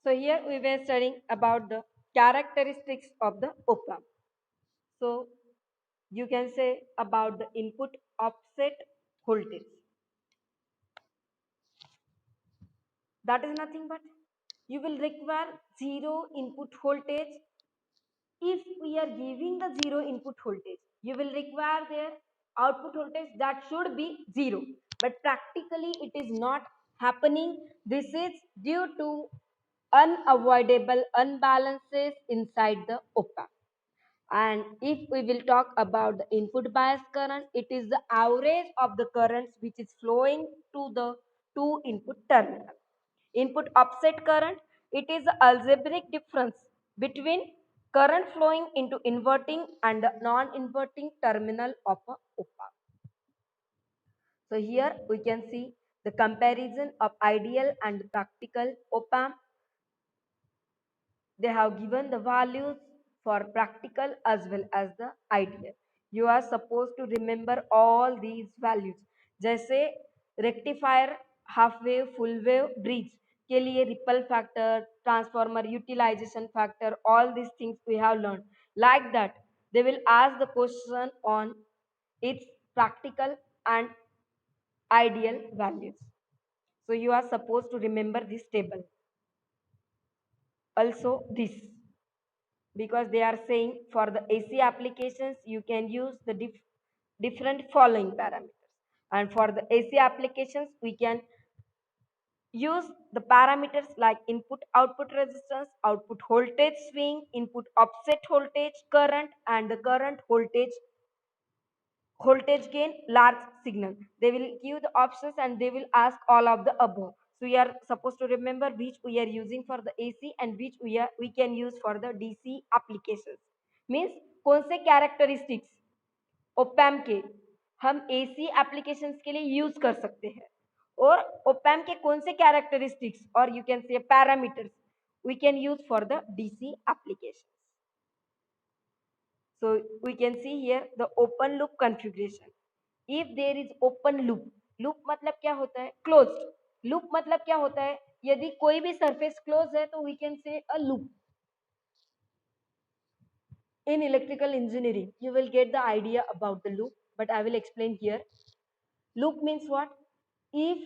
So here we were studying about the characteristics of the op-amp. So you can say about the input offset voltage. That is nothing but you will require zero input voltage. If we are giving the zero input voltage, you will require their output voltage that should be zero. But practically it is not happening. This is due to unavoidable unbalances inside the op-amp. And if we will talk about the input bias current, it is the average of the currents which is flowing to the two input terminal. Input offset current, it is the algebraic difference between current flowing into inverting and the non-inverting terminal of a op-amp. So here we can see the comparison of ideal and practical op-amp. They have given the values for practical as well as the ideal. You are supposed to remember all these values. जैसे rectifier half wave full wave bridge के लिए ripple factor transformer utilisation factor all these things we have learned. Like that they will ask the question on its practical and ideal values. So you are supposed to remember this table. Also this, because they are saying for the AC applications you can use the different following parameters, and for the AC applications we can use the parameters like input output resistance, output voltage swing, input offset voltage current, and the current voltage gain large signal. They will give the options and they will ask all of the above. So we are supposed to remember which we are using for the AC and which we can use for the DC applications. Means कौन से characteristics ओपैम के हम AC applications के लिए use कर सकते हैं, और ओपैम के कौन से कैरेक्टरिस्टिक्स और यू कैन से parameters we can use for the DC applications. So we can see here the open loop configuration. If there is open loop, loop मतलब क्या होता है? Closed. Loop मतलब क्या होता है? यदि कोई भी surface close है तो we can say a loop. In electrical engineering, you will get the idea about the loop, but I will explain here. Loop means what? If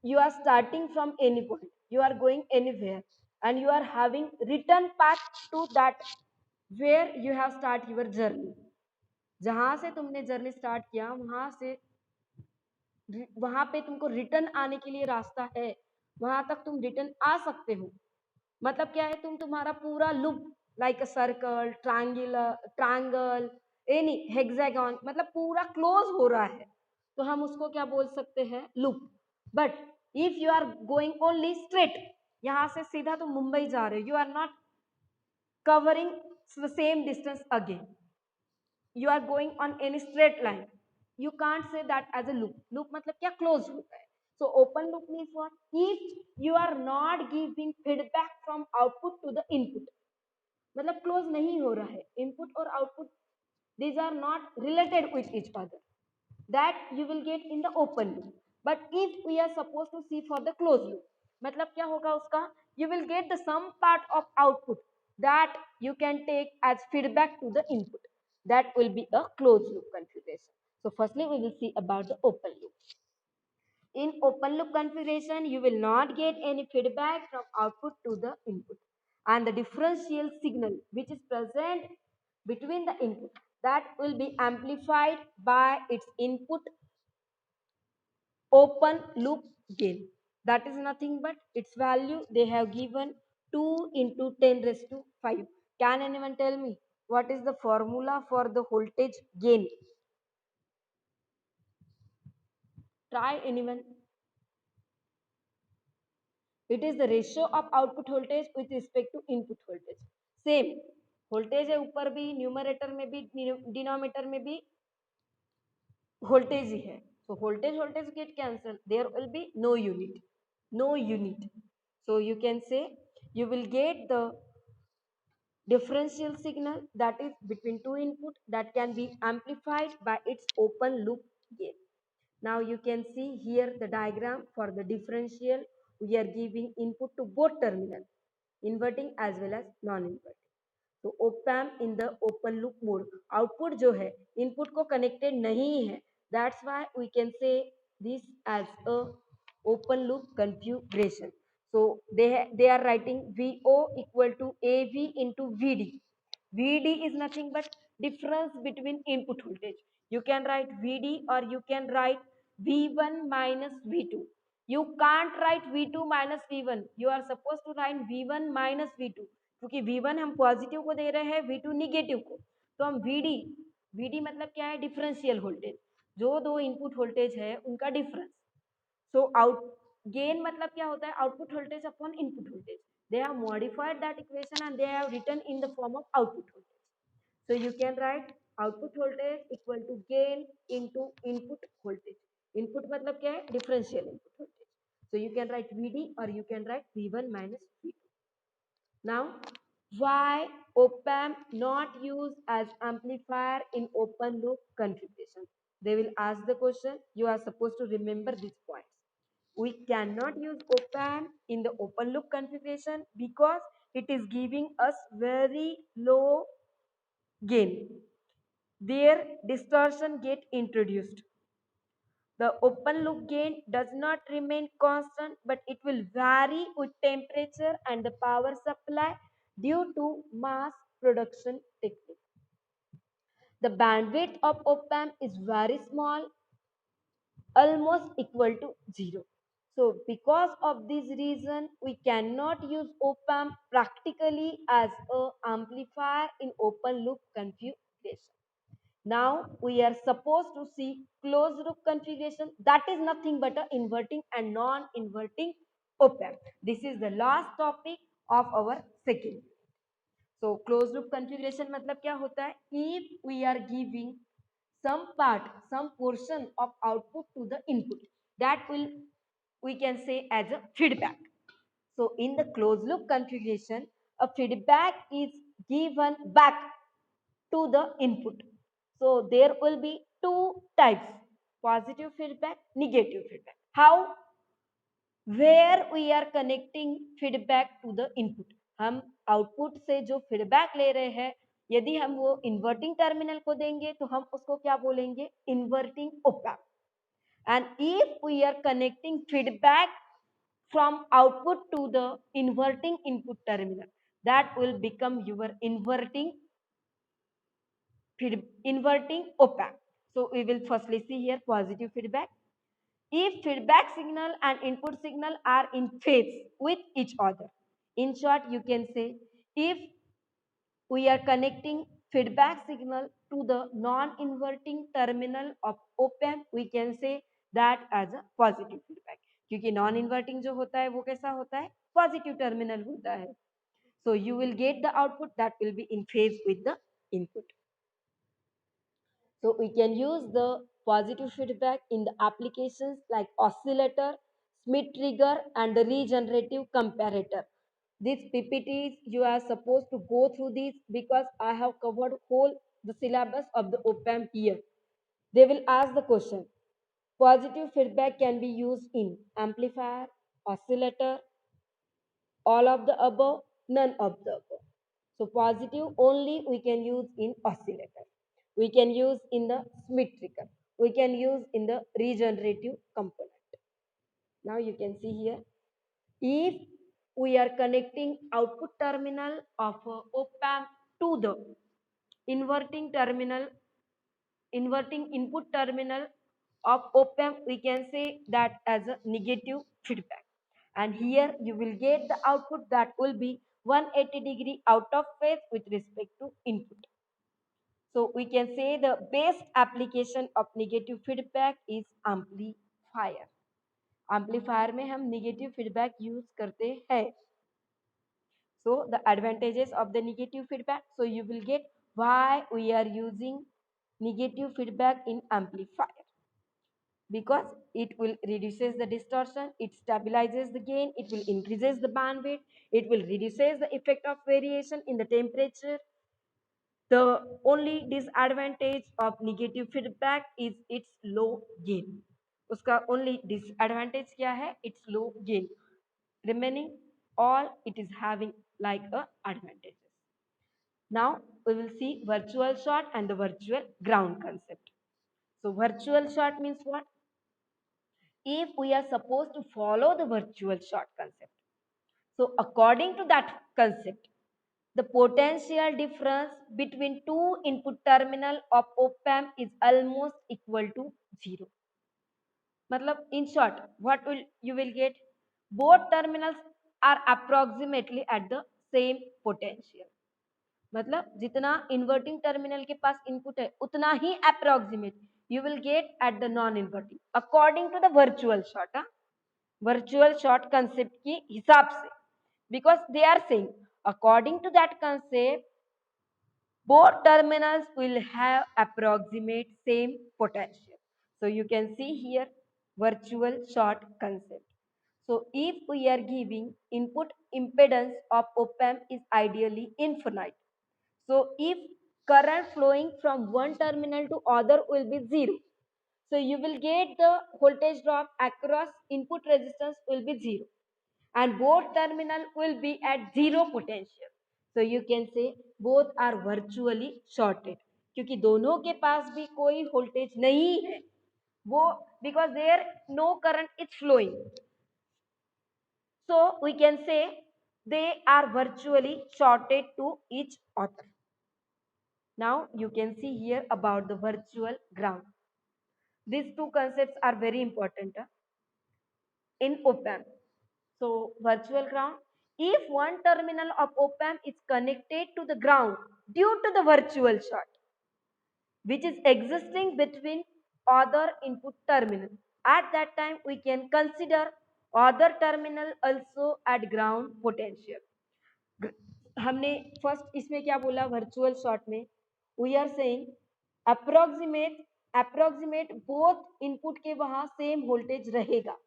you are starting from any point, you are going anywhere, and you are having return path to that where you have start your journey. जहां से तुमने journey start किया वहां से वहां पे तुमको return आने के लिए रास्ता है, वहां तक तुम रिटर्न आ सकते हो. मतलब क्या है, तुम्हारा पूरा loop like a circle triangle any hexagon मतलब पूरा क्लोज हो रहा है, तो हम उसको क्या बोल सकते हैं? Loop. But if you are going only straight, यहां से सीधा तुम मुंबई जा रहे हो, you are not covering the same distance again, you are going on any straight line, you can't say that as a loop. Loop मतलब क्या? Close होता है. So open loop means what? If you are not giving feedback from output to the input, मतलब close नहीं हो रहा है, input और output these are not related with each other, that you will get in the open loop. But if we are supposed to see for the closed loop, मतलब क्या होगा उसका? You will get the some part of output that you can take as feedback to the input. That will be a closed loop configuration. So firstly we will see about the open loop. In open loop configuration, you will not get any feedback from output to the input, and the differential signal which is present between the input, that will be amplified by its input open loop gain. That is nothing but its value they have given 2 into 10 raised to 5. Can anyone tell me what is the formula for the voltage gain? Try anyone. It is the ratio of output voltage with respect to input voltage. Same voltage है ऊपर भी, numerator में भी, denominator में भी voltage ही है. So voltage get cancelled. There will be no unit. So you can say you will get the differential signal that is between two input that can be amplified by its open loop gain. Now you can see here the diagram for the differential we are giving input to both terminal, inverting as well as non-inverting. तो op amp in the open loop mode, output जो है input को connected नहीं है, that's why we can say this as a open loop configuration. So they are writing VO equal to AV into VD. VD is nothing but difference between input voltage. You can write VD or you can write V1 minus V2. You can't write V2 minus V1. You are supposed to write V1 minus V2, क्योंकि V1 हम positive को दे रहे हैं, V2 negative को, तो हम VD मतलब क्या है, डिफरेंशियल वोल्टेज, जो दो इनपुट वोल्टेज है उनका डिफरेंस. सो आउट गेन मतलब क्या होता है, output voltage upon input voltage. They have modified that equation and they have written in the form of output voltage. So you can write output voltage equal to gain into input voltage. Input मतलब क्या है, differential input voltage. So you can write VD or you can write V1 minus V2. Now, why op amp not used as amplifier in open loop configuration? They will ask the question. You are supposed to remember these points. We cannot use op amp in the open loop configuration because it is giving us very low gain. Their distortion get introduced. The open loop gain does not remain constant, but it will vary with temperature and the power supply due to mass production technique. The bandwidth of op amp is very small, almost equal to 0. So because of this reason, we cannot use op amp practically as an amplifier in open loop configuration. Now we are supposed to see closed loop configuration, that is nothing but a inverting and non-inverting op amp. This is the last topic of our second. So closed loop configuration मतलब क्या होता है, if we are giving some part, some portion of output to the input, that will we can say as a feedback. So in the closed loop configuration, a feedback is given back to the input. So there will be two types, positive feedback, negative feedback. How? Where we are connecting feedback to the input. हम output से जो feedback ले रहे हैं, यदि हम वो inverting terminal को देंगे तो हम उसको क्या बोलेंगे, inverting op amp. And if we are connecting feedback from output to the inverting input terminal, that will become your inverting op amp. So we will firstly see here positive feedback. If feedback signal and input signal are in phase with each other, in short you can say, if we are connecting feedback signal to the non-inverting terminal of op amp, we can say that as a positive feedback, क्योंकि non inverting जो होता है वो कैसा होता है, positive terminal होता है. So you will get the output that will be in phase with the input. So we can use the positive feedback in the applications like oscillator, Smith trigger and the regenerative comparator. These PPTs you are supposed to go through these because I have covered whole the syllabus of the op amp here. They will ask the question, positive feedback can be used in amplifier, oscillator, all of the above, none of the above. So positive only we can use in oscillator. We can use in the Smith trigger. We can use in the regenerative component. Now you can see here, if we are connecting output terminal of op amp to the inverting terminal, inverting input terminal of op amp, we can say that as a negative feedback. And here you will get the output that will be 180-degree out of phase with respect to input. So we can say the best application of negative feedback is amplifier. Amplifier में हम negative feedback use करते हैं. So the advantages of the negative feedback. So you will get why we are using negative feedback in amplifier, because it will reduces the distortion, it stabilizes the gain, it will increases the bandwidth, it will reduces the effect of variation in the temperature. The only disadvantage of negative feedback is its low gain. उसका only disadvantage क्या है, its low gain. remaining all it is having like a advantages. Now we will see virtual short and the virtual ground concept. So virtual short means what? If we are supposed to follow the virtual short concept. So according to that concept, the potential difference between two input terminal of op-amp is almost equal to zero. मतलब in short, what will you will get? Both terminals are approximately at the same potential. मतलब जितना inverting terminal के पास input है उतना ही approximate you will get at the non inverting according to the virtual short virtual short concept के हिसाब से because they are saying according to that concept both terminals will have approximate same potential. So you can see here virtual short concept. So if we are giving input impedance of op-amp is ideally infinite. So if current flowing from one terminal to other will be zero. So you will get the voltage drop across input resistance will be zero and both terminal will be at zero potential. So you can say both are virtually shorted क्योंकि दोनों के पास भी कोई voltage नहीं है वो because there no current is flowing. So we can say they are virtually shorted to each other. Now you can see here about the virtual ground. These two concepts are very important in op-amp. So virtual ground, if one terminal of op-amp is connected to the ground due to the virtual short, which is existing between other input terminal, at that time we can consider other terminal also at ground potential. हमने first इसमें क्या बोला virtual short में we are saying approximate approximate both input के वहां same voltage रहेगा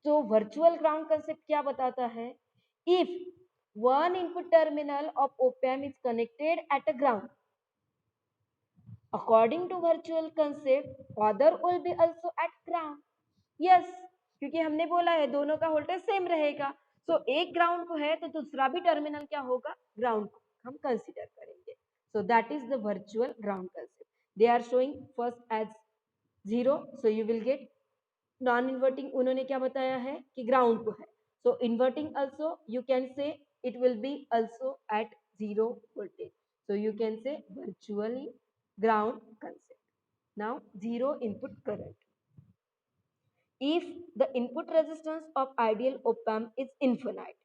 तो virtual ground concept क्या बताता है if one input terminal of op-amp is connected at a ground according to virtual concept other will be also at ground yes क्योंकि हमने बोला है दोनों का वोल्टेज सेम रहेगा सो एक ग्राउंड को है तो दूसरा भी टर्मिनल क्या होगा ग्राउंड को हम कंसीडर करेंगे so that is the virtual ground concept they are showing first as zero so you will get non inverting उन्होंने क्या बताया है कि ग्राउंड को है so inverting also you can say it will be also at zero voltage so you can say virtually ground concept. Now zero input current. If the input resistance of ideal op-amp is infinite,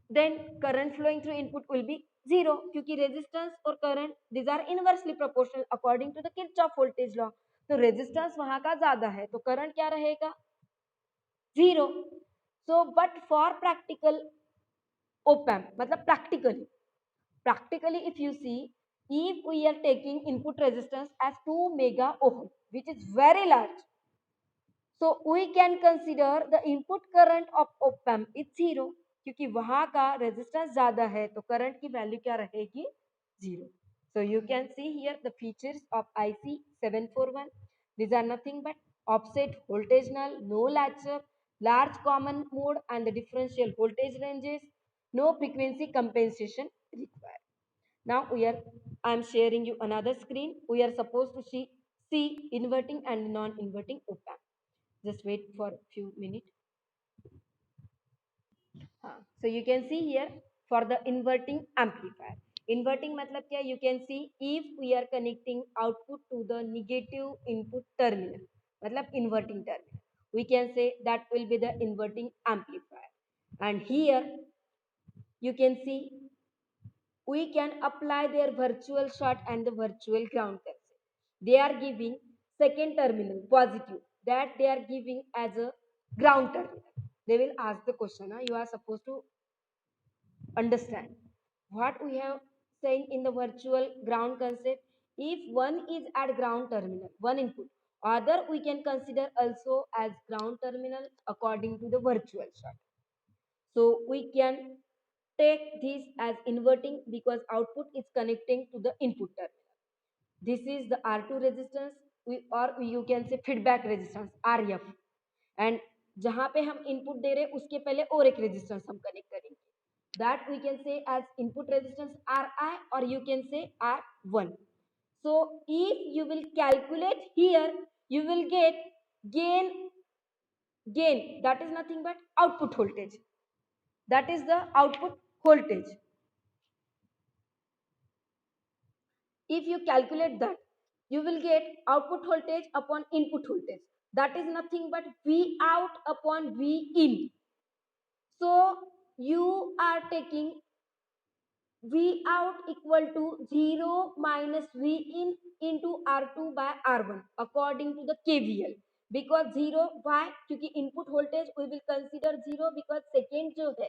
then current flowing through input will be zero क्योंकि resistance और current these are inversely proportional according to the Kirchhoff voltage law. तो resistance वहां का ज्यादा है तो current क्या रहेगा zero. So but for practical op-amp मतलब practically if you see if we are taking input resistance as 2 mega ohm which is very large. So we can consider the input current of op-amp is zero क्योंकि वहां का resistance ज्यादा है तो current की value क्या रहेगी zero so you can see here the features of IC 741 these are nothing but offset voltage null no latch up large common mode and the differential voltage ranges no frequency compensation required. Now we are I am sharing you another screen we are supposed to see inverting and non-inverting op-amp. Just wait for a few minutes. So you can see here for the inverting amplifier. Inverting matlab kya you can see if we are connecting output to the negative input terminal matlab inverting terminal we can say that will be the inverting amplifier and here you can see we can apply their virtual short and the virtual ground concept. They are giving second terminal positive that they are giving as a ground terminal. They will ask the question. You are supposed to understand what we have saying in the virtual ground concept. If one is at ground terminal, one input, other we can consider also as ground terminal according to the virtual short. So we can take this as inverting because output is connecting to the input terminal. This is the R2 resistance or you can say feedback resistance RF and जहां पे हम input दे रहे हैं उसके पहले और एक resistance हम कनेक्ट करेंगे. That we can say as input resistance Ri, or you can say R1. So if you will calculate here, you will get gain, that is nothing but output voltage. That is the output voltage. If you calculate that, you will get output voltage upon input voltage. That is nothing but V out upon V in. So you are taking V out equal to 0 minus V in into R2 by R1 according to the KVL. Because 0, why? क्योंकि input voltage we will consider 0 because second जो है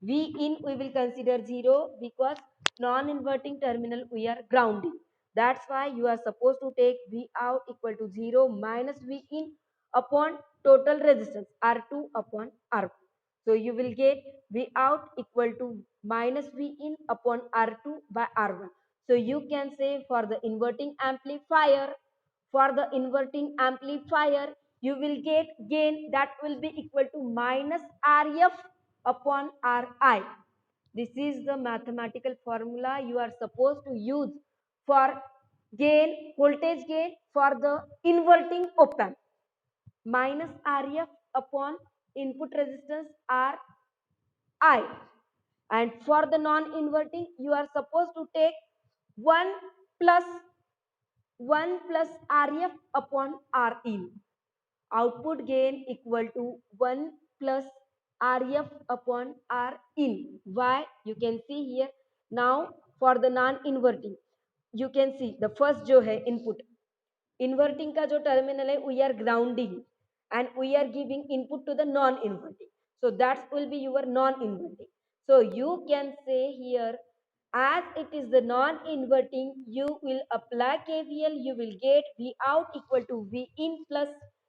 V in we will consider 0 because non-inverting terminal we are grounding. That's why you are supposed to take V out equal to 0 minus V in upon total resistance R2 upon R1. So you will get V out equal to minus V in upon R2 by R1. So you can say for the inverting amplifier, you will get gain that will be equal to minus Rf upon Ri. This is the mathematical formula you are supposed to use for voltage gain for the inverting op amp. Minus Rf upon input resistance Ri. And for the non-inverting, you are supposed to take 1 plus 1 plus Rf upon Rin. Output gain equal to 1 plus Rf upon Rin. Why? You can see here. Now for the non-inverting, you can see the first जो है input. Inverting का जो terminal है, we are grounding and we are giving input to the non-inverting. So that will be your non-inverting. So you can say here, as it is the non-inverting, you will apply KVL, you will get V out equal to V in plus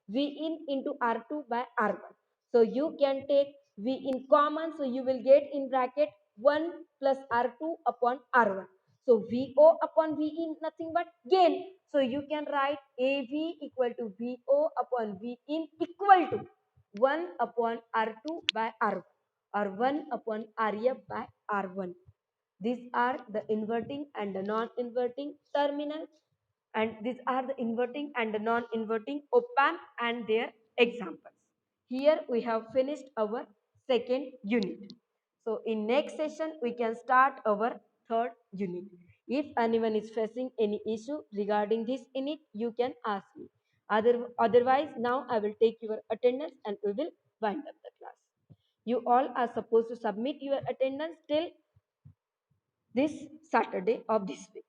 V in into R2 by R1. So you can take V in common, so you will get in bracket 1 plus R2 upon R1. So VO upon V in nothing but gain. So you can write AV equal to VO upon V in equal to 1 upon R2 by R1 or 1 upon Rf by R1. These are the inverting and the non-inverting terminals, and these are the inverting and the non-inverting op amp and their examples. Here we have finished our second unit. So in next session we can start our third unit. If anyone is facing any issue regarding this unit, you can ask me. Otherwise, now I will take your attendance and we will wind up the class. You all are supposed to submit your attendance till this Saturday of this week.